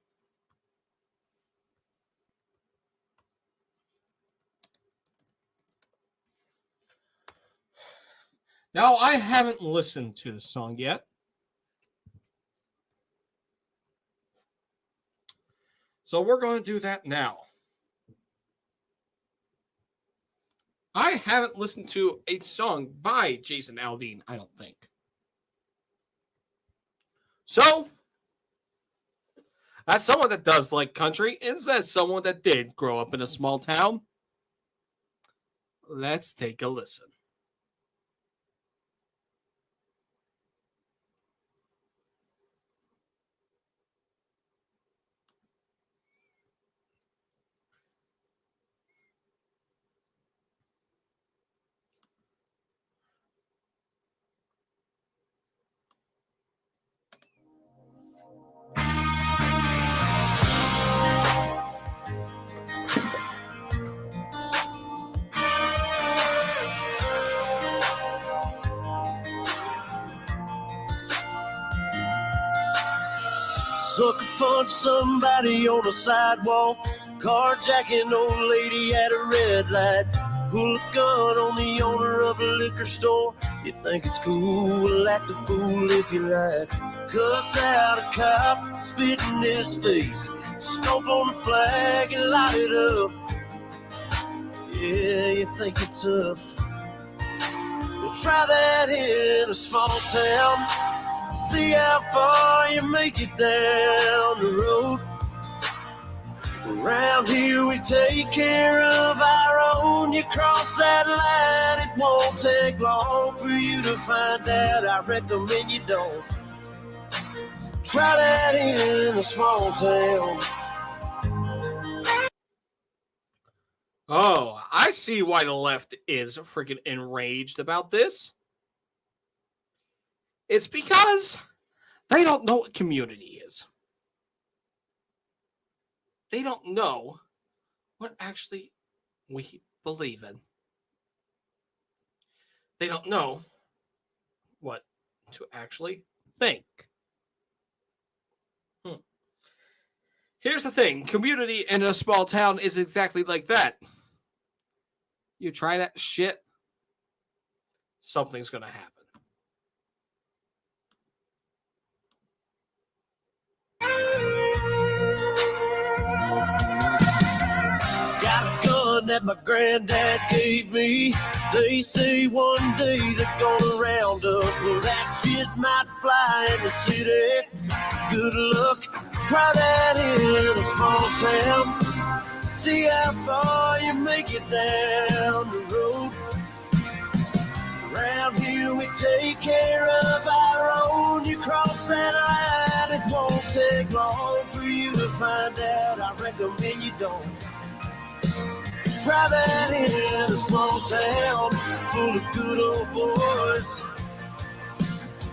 Now, I haven't listened to the song yet. So we're going to do that now. I haven't listened to a song by Jason Aldean, I don't think. So, as someone that does like country, and as someone that did grow up in a small town, let's take a listen. Sucker punch somebody on the sidewalk, carjacking old lady at a red light, pull a gun on the owner of a liquor store. You think it's cool, act a fool if you like, cuss out a cop, spit in his face, stomp on the flag and light it up. Yeah, you think you're tough. Well, try that in a small town. See how far you make it down the road. Around here we take care of our own. You cross that line, it won't take long for you to find out. I recommend you don't. Try that in a small town. Oh, I see why the left is freaking enraged about this. It's because they don't know what community is. They don't know what actually we believe in. They don't know what to actually think. Here's the thing. Community in a small town is exactly like that. You try that shit, something's going to happen. Got a gun that that my granddad gave me. They say one day they're gonna round up. Well, that shit might fly in the city. Good luck, try that in a small town. See how far you make it down the road. Around here we take care of our own. You cross that line, it won't take long for you to find out. I recommend you don't. Try that in a small town full of good old boys,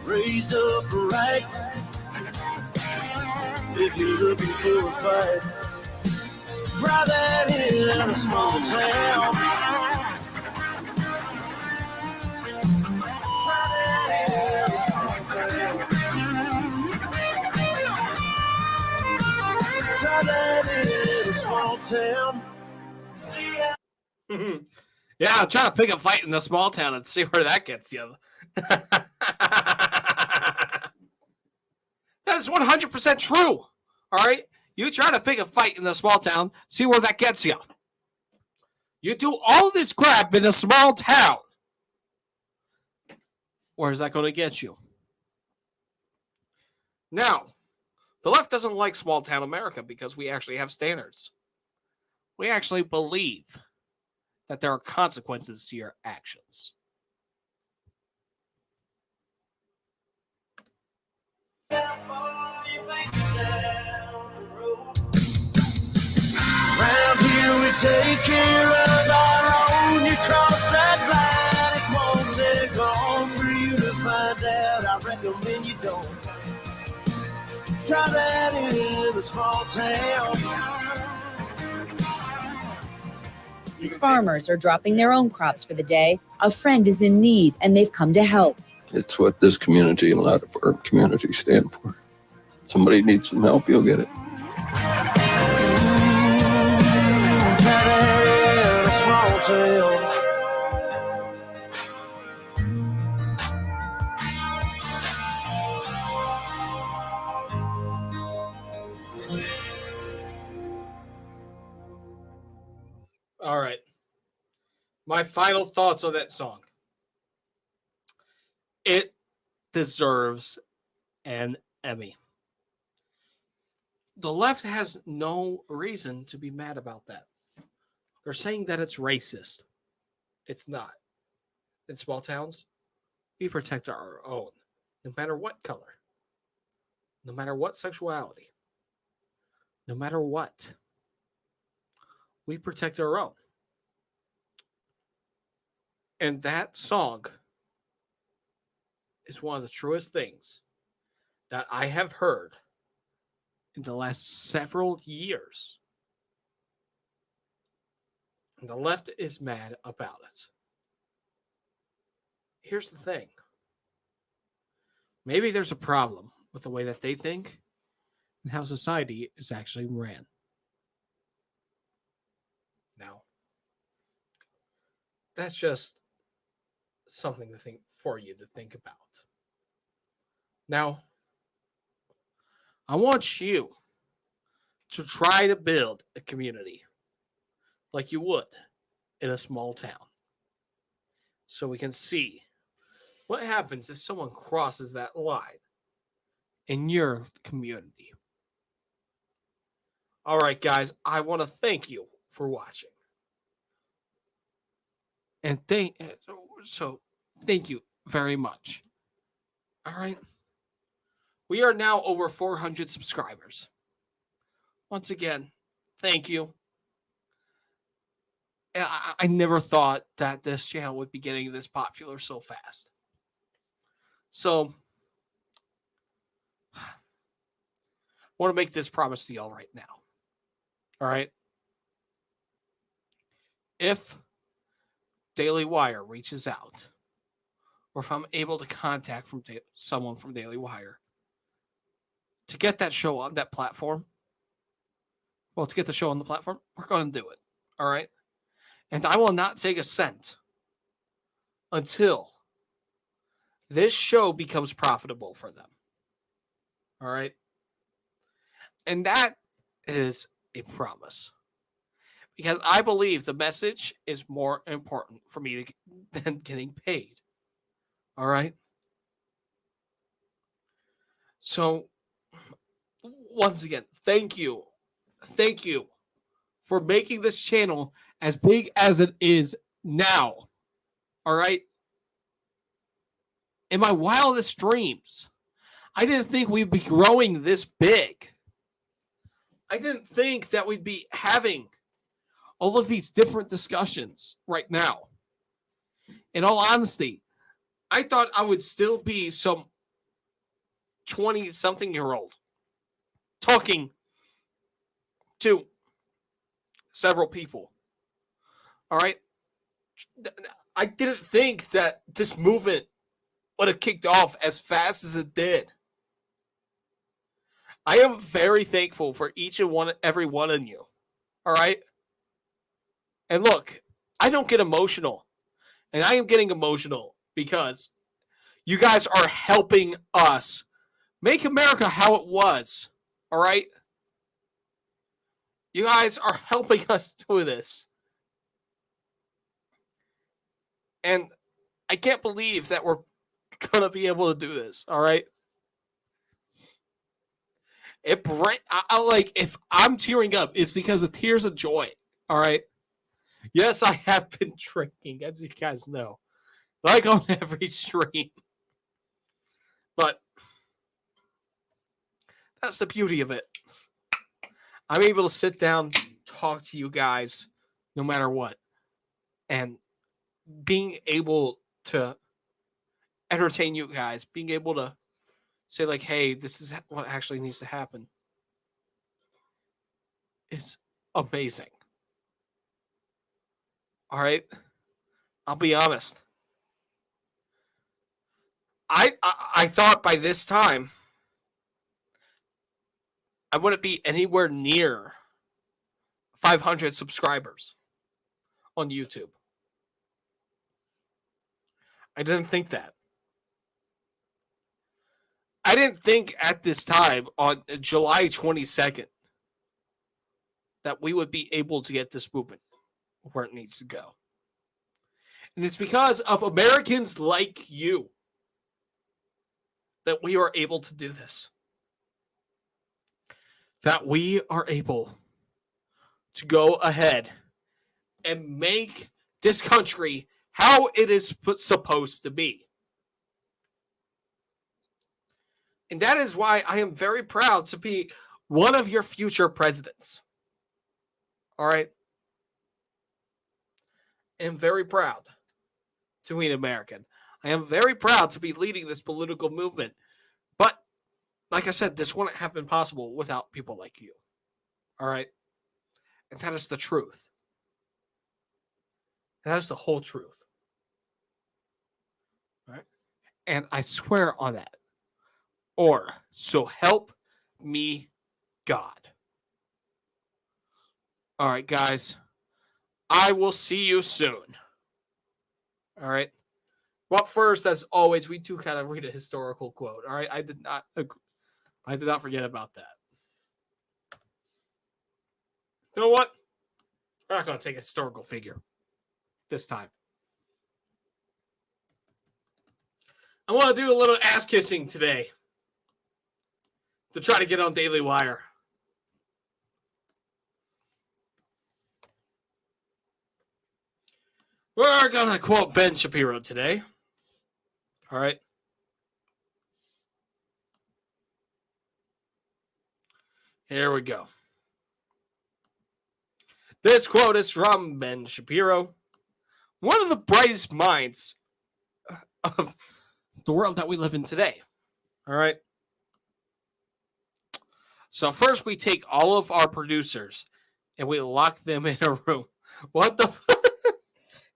raised up right. If you're looking for a fight, try that in a small town. Try that in a small town. Yeah, try to pick a fight in a small town and see where that gets you. That is 100% true. All right? You try to pick a fight in a small town, see where that gets you. You do all this crap in a small town. Where is that going to get you? Now, the left doesn't like small town America because we actually have standards. We actually believe that there are consequences to your actions. Round here we take care of our own. You cross that line, it won't take long for you to find out. I recommend you don't. Try that in a small town. These farmers are dropping their own crops for the day. A friend is in need, and they've come to help. It's what this community and a lot of our communities stand for. Somebody needs some help, you'll get it. Try that in a small town. All right. My final thoughts on that song. It deserves an Emmy. The left has no reason to be mad about that. They're saying that it's racist. It's not. In small towns, we protect our own, no matter what color, no matter what sexuality, no matter what. We protect our own. And that song is one of the truest things that I have heard in the last several years. And the left is mad about it. Here's the thing. Maybe there's a problem with the way that they think and how society is actually ran. Now, that's just something to think for you to think about. Now, I want you to try to build a community like you would in a small town, so we can see what happens if someone crosses that line in your community. All right, guys, I want to thank you for watching. And thank you very much. All right. We are now over 400 subscribers. Once again, thank you. I never thought that this channel would be getting this popular so fast. So, I want to make this promise to y'all right now. All right. If Daily Wire reaches out, or if I'm able to contact someone from Daily Wire to get that show on that platform, well, to get the show on the platform, we're going to do it. All right. And I will not take a cent until this show becomes profitable for them. All right. And that is a promise. because I believe the message is more important for me than getting paid. All right? So, once again, thank you. Thank you for making this channel as big as it is now. All right? In my wildest dreams, I didn't think we'd be growing this big. I didn't think that we'd be having all of these different discussions right now. In all honesty, I thought I would still be some 20-something-year-old talking to several people. All right? I didn't think that this movement would have kicked off as fast as it did. I am very thankful for each and every one of you. All right? And look, I don't get emotional. And I am getting emotional because you guys are helping us make America how it was. All right? You guys are helping us do this. And I can't believe that we're going to be able to do this. All right? If I'm tearing up, it's because of tears of joy. All right? Yes, I have been drinking, as you guys know. Like on every stream. But that's the beauty of it. I'm able to sit down, talk to you guys, no matter what. And being able to entertain you guys, being able to say, like, hey, this is what actually needs to happen. It's amazing. All right? I'll be honest. I thought by this time I wouldn't be anywhere near 500 subscribers on YouTube. I didn't think that. I didn't think at this time on July 22nd that we would be able to get this movement where it needs to go. And it's because of Americans like you that we are able to do this. That we are able to go ahead and make this country how it is supposed to be. And that is why I am very proud to be one of your future presidents. All right? I am very proud to be an American. I am very proud to be leading this political movement. But, like I said, this wouldn't have been possible without people like you. All right? And that is the truth. That is the whole truth. All right? And I swear on that. Or, so help me God. All right, guys. I will see you soon. All right? Well, first, as always, we do kind of read a historical quote. All right? I did not forget about that. You know what? We're not going to take a historical figure this time. I want to do a little ass kissing today to try to get on Daily Wire. We're going to quote Ben Shapiro today. All right. Here we go. This quote is from Ben Shapiro, one of the brightest minds of the world that we live in today. All right. So first we take all of our producers and we lock them in a room. What the fuck?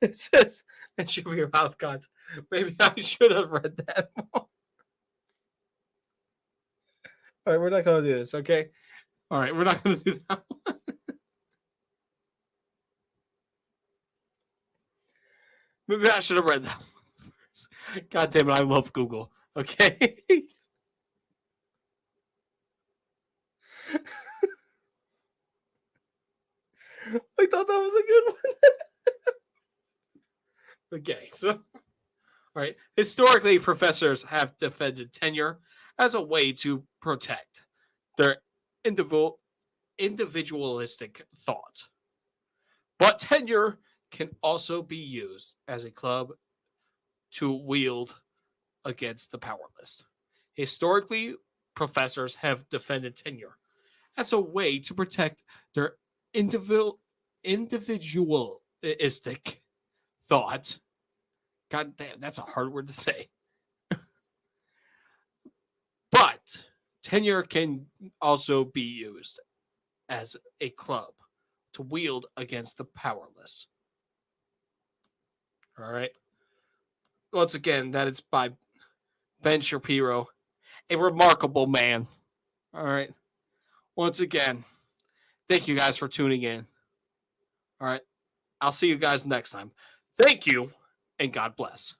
It says it should be out of context. Maybe I should have read that more. All right, we're not going to do this, okay? All right, we're not going to do that one. Maybe I should have read that one first. God damn it, I love Google, okay? I thought thought that was a good one. Okay, so all right. Historically, professors have defended tenure as a way to protect their individualistic thought. But tenure can also be used as a club to wield against the powerless. Historically, professors have defended tenure as a way to protect their individualistic thought. God damn, that's a hard word to say. But tenure can also be used as a club to wield against the powerless. All right. Once again, that is by Ben Shapiro, a remarkable man. All right. Once again, thank you guys for tuning in. All right. I'll see you guys next time. Thank you, and God bless.